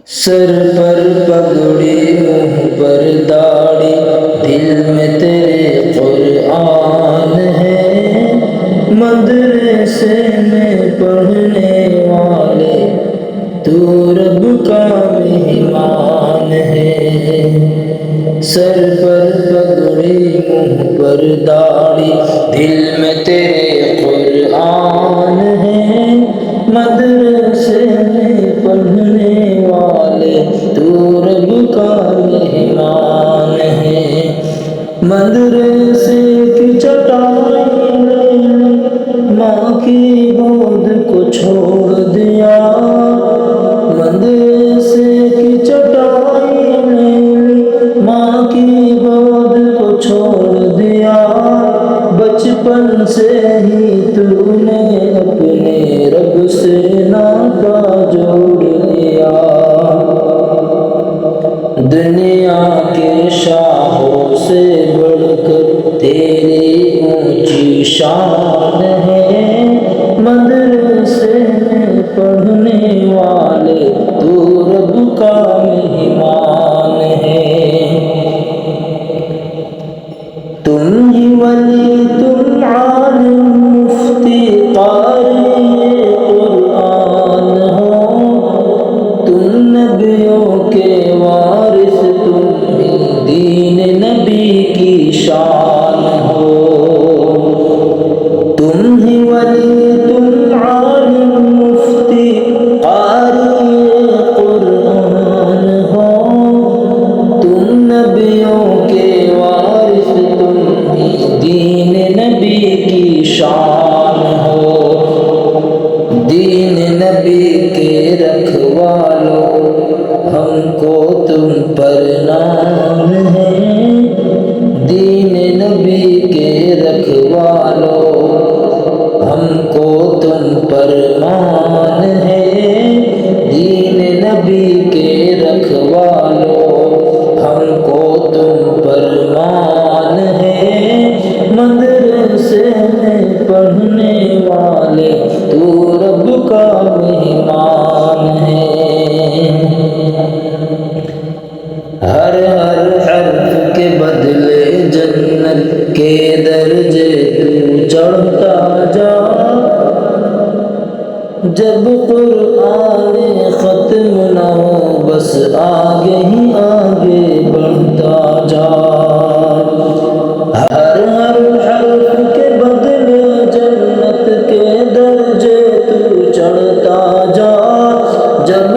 سر پر پگڑی منہ پر داڑھی دل میں تیرے قرآن ہے، مدرسے میں پڑھنے والے تو رب کا مہمان ہے۔ سر پر پگڑی منہ پر داڑھی دل میں تیرے قرآن ہے، مدرسے میں پڑھنے والے تو رب کا مہمان ہے۔ مدرسے کی چٹائی میں ماں کی گود کو چھوڑ دیا، مدرسے کی چٹائی میں ماں کی گود کو چھوڑ دیا، بچپن سے ہی تو نے اپنے رب سے ناتا جوڑ لیا۔ دنیا کے شاہوں سے بڑھ کر تیری اونچی شان ہے، مدرسے میں پڑھنے والے تو رب کا مہمان ہے۔ تم ہی ولی، تم عالم، مفتی، قاری قرآن ہو، تم نبیوں کے وارث، تم ہی دین نبی کی شان ہو۔ تم ہی ولی، تم عالم، مفتی، قاری قرآن ہو، تم نبیوں کے وارث، تم ہی دین نبی کی شان ہو۔ دین نبی کے رکھوالو، ہم کو تم پر نام ہے، دین نبی کے رکھوالو، ہم کو تم پر مان ہے، دین نبی کے رکھوالو، ہم کو تم پر مان ہے، مدرسے میں پڑھنے والے تو رب کا مہمان ہے۔ ہر ہر حرف کے بدلے جنت کے درجے تو چڑھتا جا، جب قرآن ختم نہ ہو بس آگے ہی آگے بڑھتا جا۔ ہر ہر حرف کے بدلے جنت کے درجے تو چڑھتا جا، جب